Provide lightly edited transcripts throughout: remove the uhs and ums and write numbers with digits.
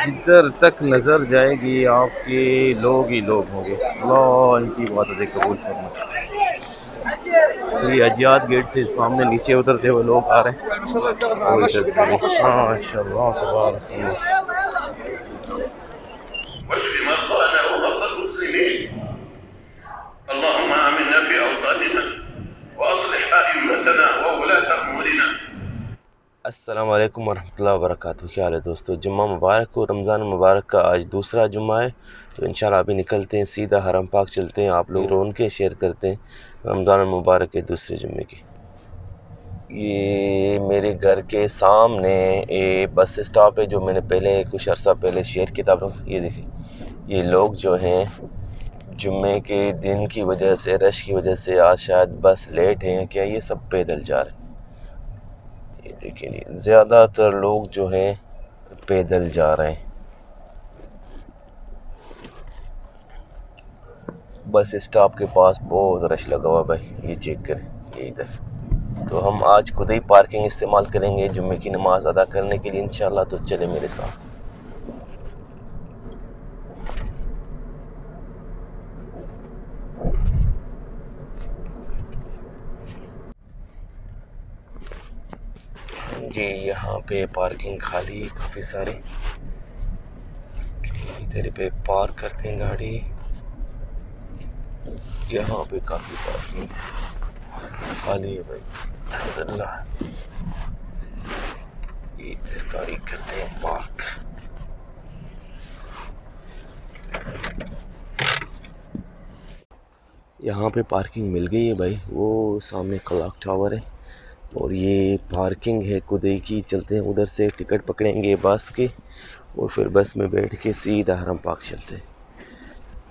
जिधर तक नज़र जाएगी आपके लोग ही लोग होंगे। अल्लाह इनकी इबादत कबूल फरमा। ये अजियात गेट से सामने नीचे उतरते हुए लोग आ रहे हैं और इधर से माशाअल्लाह अस्सलाम वालेकुम वरहमतुल्लाहि वबरकातुहू। क्या हाल है दोस्तों? जुम्मा मुबारक हो। रमज़ान मुबारक का आज दूसरा जुम्मा है, तो इंशाल्लाह अभी निकलते हैं, सीधा हरम पाक चलते हैं। आप लोग रौनकें शेयर करते हैं रमज़ान मुबारक के दूसरे जुम्मे की। ये मेरे घर के सामने ये बस स्टॉप है जो मैंने पहले कुछ अर्सा पहले शेयर किया था। ये देखिए, ये लोग जो हैं जुम्मे के दिन की वजह से, रश की वजह से आज शायद बस लेट हैं क्या, ये सब पैदल जा रहे हैं। ये देखिए, ज़्यादातर लोग जो हैं पैदल जा रहे हैं। बस स्टॉप के पास बहुत रश लगा हुआ भाई, ये चेक करें, ये इधर। तो हम आज खुद ही पार्किंग इस्तेमाल करेंगे जुम्मे की नमाज़ अदा करने के लिए इंशाल्लाह। तो चले मेरे साथ। जी यहाँ पे पार्किंग खाली काफ़ी सारी, इधर पे पार्क करते हैं गाड़ी। यहाँ पे काफ़ी पार्किंग खाली है भाई। अल्लाह, इधर गाड़ी करते हैं पार्क। यहाँ पे पार्किंग मिल गई है भाई, वो सामने क्लॉक टावर है और ये पार्किंग है कुदई की। चलते हैं उधर से, टिकट पकड़ेंगे बस के और फिर बस में बैठ के सीधा हरम पाक चलते हैं।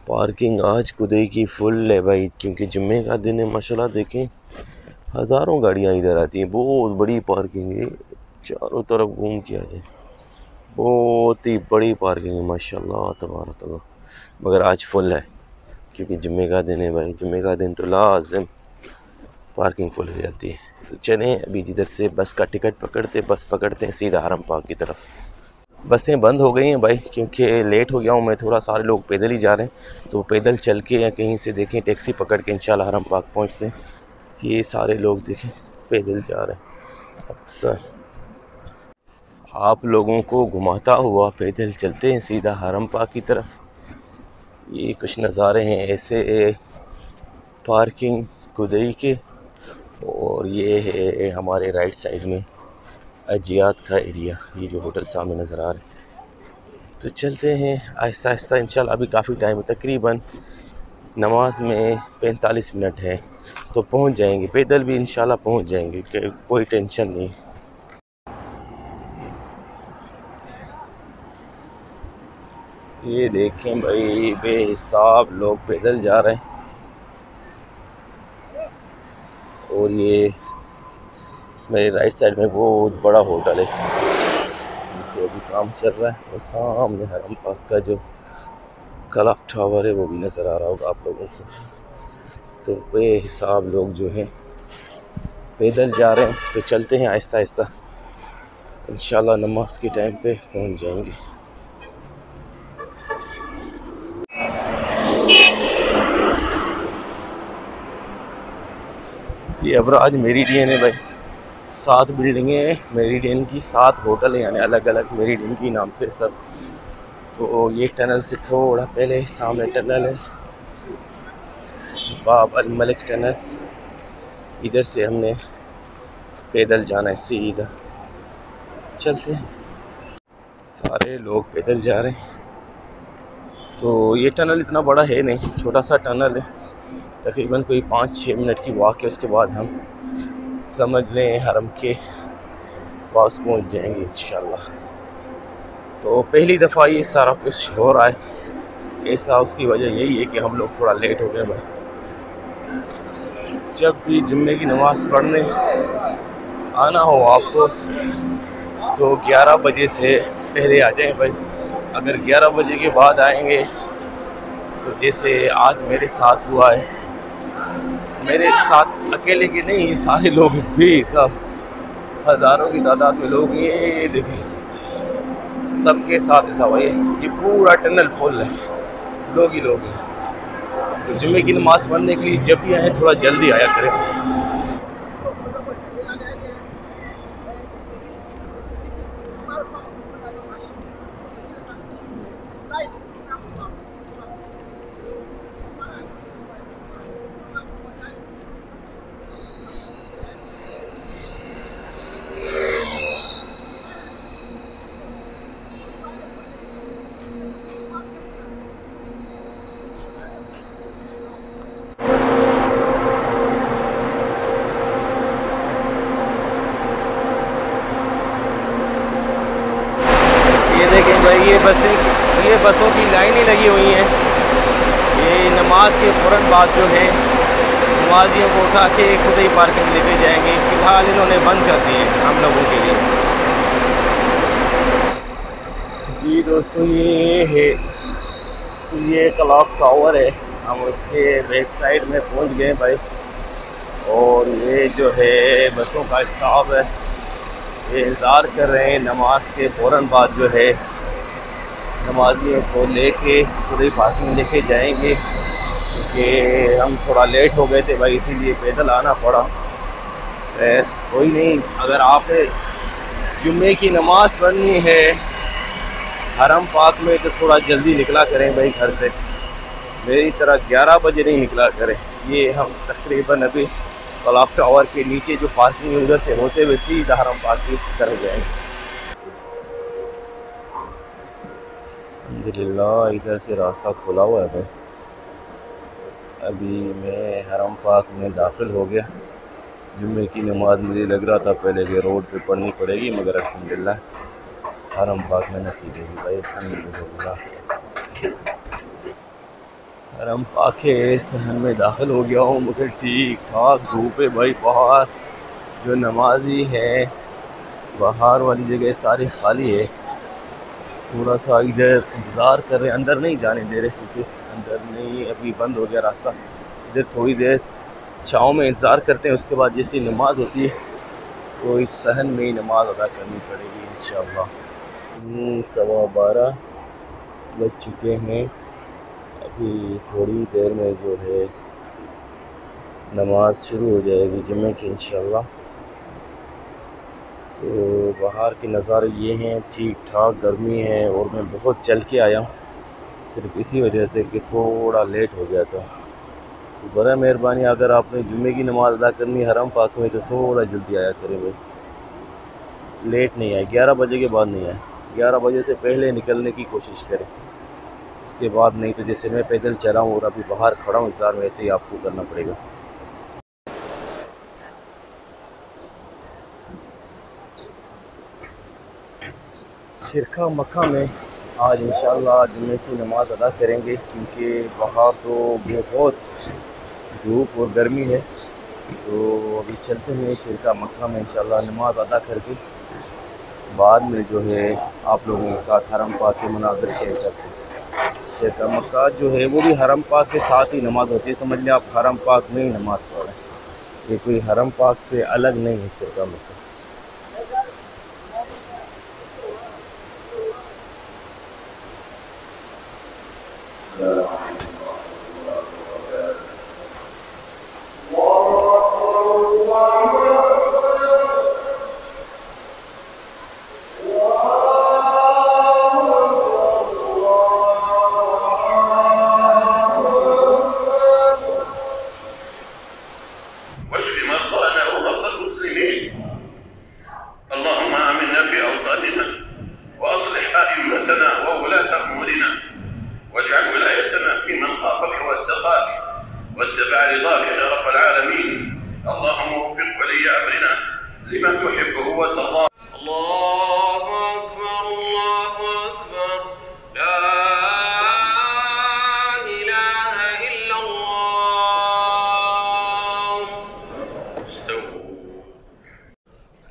पार्किंग आज कुदई की फुल है भाई, क्योंकि जुम्मे का दिन है। माशाल्लाह देखें, हज़ारों गाड़ियाँ इधर आती हैं। बहुत बड़ी पार्किंग है, चारों तरफ घूम के आ जाए। बहुत ही बड़ी पार्किंग है माशाल्लाह तबारक अल्लाह। मगर आज फुल है क्योंकि जुम्मे का दिन है भाई। जुम्मे का दिन तो लाज़िम पार्किंग फुल हो जाती है। तो चलें अभी जिधर से बस का टिकट बस पकड़ते हैं सीधा हरम पाक की तरफ। बसें बंद हो गई हैं भाई, क्योंकि लेट हो गया हूँ मैं थोड़ा। सारे लोग पैदल ही जा रहे हैं, तो पैदल चल के या कहीं से देखें टैक्सी पकड़ के इंशाल्लाह हरम पाक पहुँचते हैं। ये सारे लोग देखें पैदल जा रहे हैं। अक्सर आप लोगों को घुमाता हुआ पैदल चलते हैं सीधा हरम पाक की तरफ। ये कुछ नज़ारे हैं ऐसे पार्किंग कुदई के। और ये है हमारे राइट साइड में अजियात का एरिया, ये जो होटल सामने नज़र आ रहा है। तो चलते हैं आहिस्ता आहिस्ता इंशाल्लाह। अभी काफ़ी टाइम है, तकरीबन नमाज में 45 मिनट है, तो पहुंच जाएंगे। पैदल भी इंशाल्लाह पहुंच जाएंगे, कोई टेंशन नहीं। ये देखें भाई, बेहिसाब लोग पैदल जा रहे हैं। और ये मेरे राइट साइड में बहुत बड़ा होटल है जिसमें अभी काम चल रहा है, और सामने हरम पाक का जो क्लॉक टावर है वो भी नज़र आ रहा होगा आप लोगों को। तो बेहिसाब लोग जो हैं पैदल जा रहे हैं। तो चलते हैं आहिस्ता आहिस्ता, इंशाल्लाह नमाज के टाइम पे पहुंच जाएंगे। ये अबराज मेरिडियन है भाई, 7 बिल्डिंगें हैं मेरिडियन की, 7 होटल हैं, यानी अलग अलग मेरिडियन के नाम से सब। तो ये टनल से थोड़ा पहले सामने टनल है, बाब अल मलिक टनल। इधर से हमने पैदल जाना है सीधा। चलते हैं, सारे लोग पैदल जा रहे हैं। तो ये टनल इतना बड़ा है नहीं, छोटा सा टनल है, तकरीबन कोई 5-6 मिनट की वॉक है। उसके बाद हम समझ लें हरम के पास पहुंच जाएंगे इंशाल्लाह। तो पहली दफ़ा ये सारा कुछ हो रहा है ऐसा, उसकी वजह यही है कि हम लोग थोड़ा लेट हो गए भाई। जब भी जुम्मे की नमाज़ पढ़ने आना हो आपको तो 11 बजे से पहले आ जाएं भाई। अगर 11 बजे के बाद आएंगे तो जैसे आज मेरे साथ हुआ है, मेरे साथ अकेले के नहीं, सारे लोग भी, सब हज़ारों की तादाद में लोग। ये देखिए सबके साथ ऐसा हुआ ये पूरा टनल फुल है, लोग ही लोग हैं। तो जुम्मे की नमाज़ पढ़ने के लिए जब भी आए थोड़ा जल्दी आया करें। ये देखें भाई, ये बसों की लाइनें लगी हुई हैं। ये नमाज के फ़ौरन बाद जो है नमाजियों को उठा के खुद ही पार्किंग लेके जाएंगे। फ़िलहाल इन्होंने बंद कर दिए हम लोगों के लिए। जी दोस्तों, ये क्लॉक टावर है। हम उसके बैक साइड में पहुंच गए भाई। और ये जो है बसों का स्टॉप है, ये इंतज़ार कर रहे हैं। नमाज के फ़ौरन बाद जो है नमाजियों को लेके खुद ही पार्किंग लेके जाएंगे, क्योंकि हम थोड़ा लेट हो गए थे भाई, इसीलिए पैदल आना पड़ा। कोई नहीं, अगर आपने जुम्मे की नमाज़ पढ़नी है हरम पाक में तो थोड़ा जल्दी निकला करें भाई घर से। मेरी तरह 11 बजे नहीं निकला करें। ये हम तकरीबन अभी क्लॉक टावर के नीचे जो पार्किंग है उधर से होते हुए सीधा हरम पाक की तरफ जाएंगे। अल्हम्दुलिल्लाह इधर से रास्ता खुला हुआ है भाई। अभी मैं हरम पाक में दाखिल हो गया। जुम्मे की नमाज मुझे लग रहा था पहले कि रोड पे पढ़नी पड़ेगी, मगर अल्हम्दुलिल्लाह हरम पाक में नसीब है भाई। अल्हम्दुलिल्लाह हरम पाक के सहन में दाखिल हो गया हूँ, मगर ठीक ठाक धूप है भाई। बाहर जो नमाजी है, बाहर वाली जगह सारी खाली है। थोड़ा सा इधर इंतज़ार कर रहे हैं, अंदर नहीं जाने दे रहे क्योंकि अंदर नहीं, अभी बंद हो गया रास्ता। इधर थोड़ी देर छाँव में इंतज़ार करते हैं, उसके बाद जैसी नमाज़ होती है तो इस सहन में ही नमाज़ अदा करनी पड़ेगी इंशाअल्लाह। 12:15 बज चुके हैं। अभी थोड़ी देर में जो है नमाज शुरू हो जाएगी जुम्मे की इंशाअल्लाह। तो बाहर के नज़ारे ये हैं, ठीक ठाक गर्मी है और मैं बहुत चल के आया हूँ, सिर्फ इसी वजह से कि थोड़ा लेट हो गया था। तो बड़ा मेहरबानी, अगर आपने जुम्मे की नमाज़ अदा करनी हरम पाक में तो थोड़ा जल्दी आया करें भाई, लेट नहीं आए। 11 बजे के बाद नहीं आए, 11 बजे से पहले निकलने की कोशिश करें, उसके बाद नहीं तो जैसे मैं पैदल चला हूँ और अभी बाहर खड़ा हूँ इंतज़ार में, ऐसे ही आपको करना पड़ेगा। शिरका मक्का में आज इंशाअल्लाह जुम्मे की नमाज़ अदा करेंगे, क्योंकि बाहर तो बहुत धूप और गर्मी है। तो अभी चलते हैं शिरका मक्का में इंशाअल्लाह नमाज़ अदा करके बाद में जो है आप लोगों के साथ हरम पाक के मनाज़र शेयर करते हैं। शिरका मक्का जो है वो भी हरम पाक के साथ ही नमाज़ होती है, समझ लें आप हरम पाक में ही नमाज़ पढ़ें, ये कोई हरम पाक से अलग नहीं है शिरका मक्का।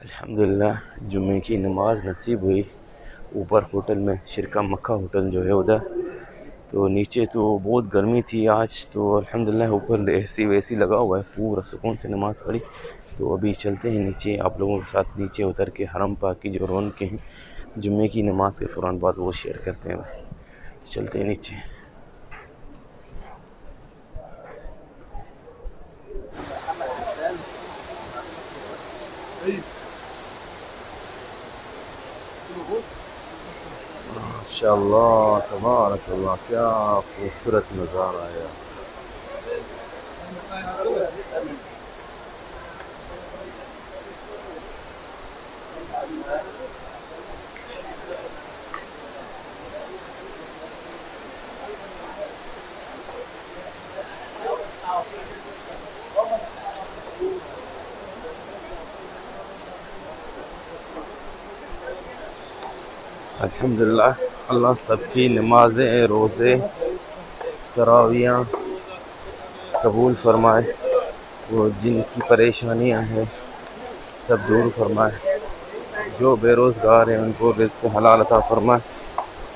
अल्हम्दुलिल्लाह जुम्मे की नमाज़ नसीब हुई। ऊपर होटल में शिरका मक्का होटल जो है उधर, तो नीचे तो बहुत गर्मी थी आज, तो अल्हम्दुलिल्लाह ऊपर एसी वेसी लगा हुआ है, पूरा सुकून से नमाज़ पढ़ी। तो अभी चलते हैं नीचे, आप लोगों के साथ नीचे उतर के हरम पाक की जो रौनकें हैं जुम्मे की नमाज के फ़ौरन बाद वो शेयर करते हैं भाई। चलते हैं नीचे। माशाअल्लाह तबारक अल्लाह, क्या खूबसूरत नज़ारा है। अल्हम्दुलिल्लाह, अल्लाह सबकी नमाज़ें, रोज़े, तरावियाँ कबूल फरमाए। वो जिनकी परेशानियाँ हैं सब दूर फरमाए। जो बेरोज़गार हैं उनको रिज़्क़ हलाल अता फरमाए।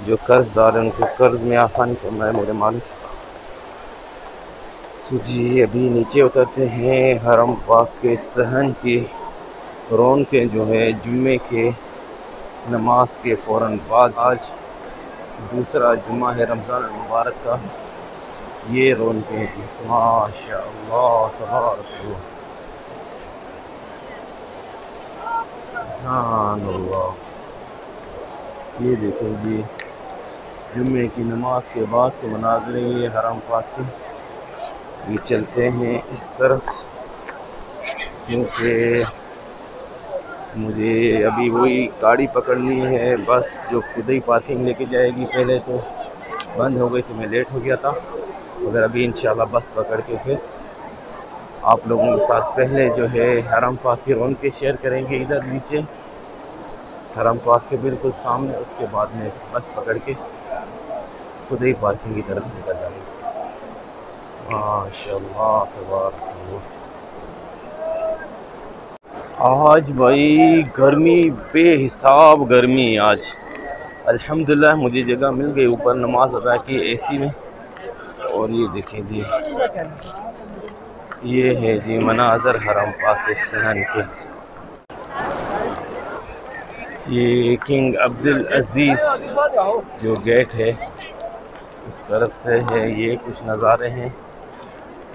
जो कर्ज़दार हैं उनके कर्ज़ में आसानी फरमाए मेरे मालिक। तो जी अभी नीचे उतरते हैं। हरम पाक के सहन की रौनकें जो है जुम्मे के नमाज के फ़ौरन बाद, आज दूसरा जुम्मा है रमज़ान मुबारक का, ये रौनकें हैं। माशाअल्लाह तबारक अल्लाह, सुभान अल्लाह। ये देखो जी जुम्मे की नमाज के बाद के मनाज़िर ये हरम पाक के। ये चलते हैं इस तरफ क्योंकि मुझे अभी वही गाड़ी पकड़नी है, बस जो खुदई पार्किंग लेके जाएगी। पहले तो बंद हो गई तो मैं लेट हो गया था, मगर अभी इंशाल्लाह बस पकड़ के फिर आप लोगों के साथ पहले जो है हरम पाक की रौनकें शेयर करेंगे इधर नीचे हरम पाक के बिल्कुल सामने। उसके बाद में बस पकड़ के खुदई पार्किंग की तरफ निकल जाएंगे। माशाअल्लाह तबारक। आज भाई गर्मी बेहिसाब गर्मी आज। अल्हम्दुलिल्लाह मुझे जगह मिल गई ऊपर नमाज अदा की एसी में। और ये देखें जी, ये है जी मनाज़र हरम पाक के सहन के। ये किंग अब्दुल अजीज़ जो गेट है उस तरफ से है। ये कुछ नज़ारे हैं।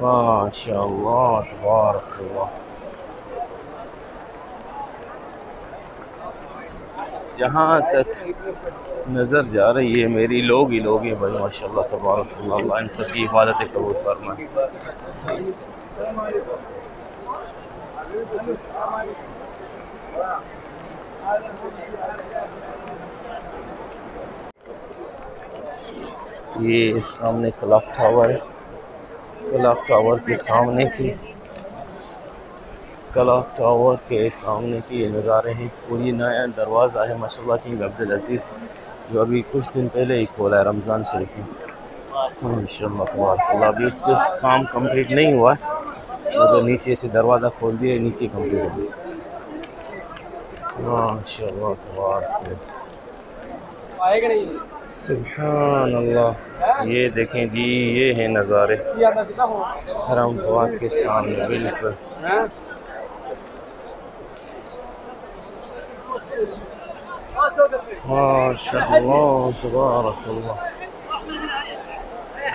माशाअल्लाह तबारक अल्लाह। जहाँ तक नज़र जा रही है मेरी लोग ही लोग हैं भाई। माशाअल्लाह तबारक अल्लाह, अल्लाह इन सब की इबादतें कबूल फरमाए। ये सामने क्लॉक टावर है। क्लॉक टावर के सामने की क्लॉक टावर के सामने के ये नज़ारे हैं। और ये नया दरवाज़ा है माशाल्लाह किंग अब्दुल अजीज़ जो अभी कुछ दिन पहले ही खोला है रमज़ान शरीफ में। माशाल्लाह तबारक अल्लाह। अभी इस पर काम कंप्लीट नहीं हुआ है, मतलब नीचे से दरवाज़ा खोल दिया, नीचे कंप्लीट हो गया। माशाअल्लाह तबारक सुभान अल्लाह। ये देखें जी, ये हैं नज़ारे हरम पाक के सामने बिल्कुल। माशाअल्लाह तबारक अल्लाह।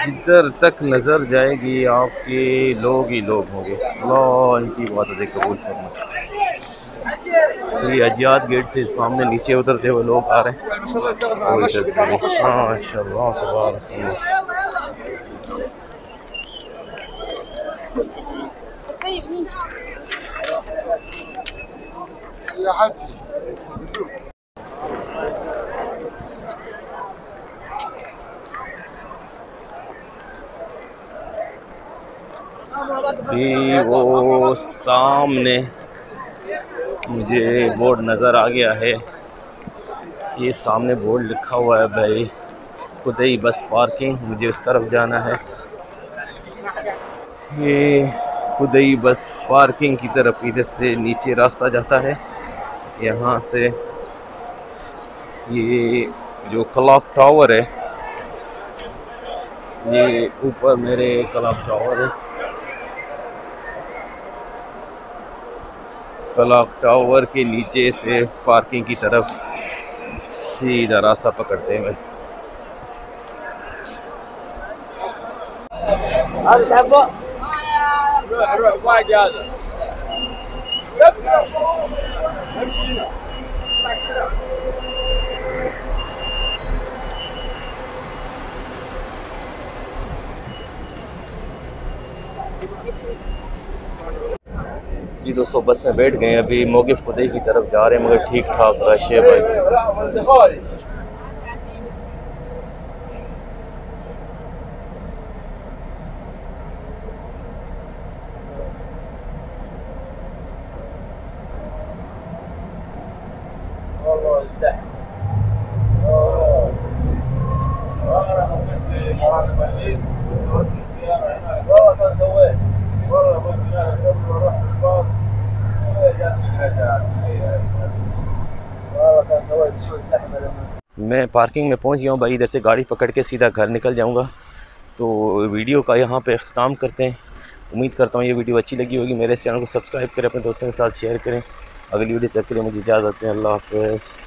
जिधर तक नज़र जाएगी आपके लोग ही लोग होंगे। अल्लाह इनकी इबादतें कबूल फरमाए। ये अजियात गेट से सामने नीचे उतरते हुए लोग आ रहे हैं। और इधर से माशाअल्लाह तबारक अल्लाह। भी वो सामने मुझे बोर्ड नज़र आ गया है। ये सामने बोर्ड लिखा हुआ है भाई खुदई बस पार्किंग। मुझे उस तरफ जाना है। ये खुदई बस पार्किंग की तरफ इधर से नीचे रास्ता जाता है। यहाँ से ये जो क्लॉक टावर है, ये ऊपर मेरे क्लॉक टावर है। क्लॉक टावर के नीचे से पार्किंग की तरफ सीधा रास्ता पकड़ते हैं। जी दोस्तों बस में बैठ गए, अभी मौक़िफ़ खुदाई की तरफ जा रहे हैं, मगर ठीक ठाक रश है भाई। मैं पार्किंग में पहुंच गया हूँ भाई, इधर से गाड़ी पकड़ के सीधा घर निकल जाऊंगा। तो वीडियो का यहाँ पे अख्ताम करते हैं। उम्मीद करता हूँ ये वीडियो अच्छी लगी होगी। मेरे चैनल को सब्सक्राइब करें, अपने दोस्तों के साथ शेयर करें। अगली वीडियो तक के लिए मुझे इजाज़त दें। अल्लाह हाफ़िज़।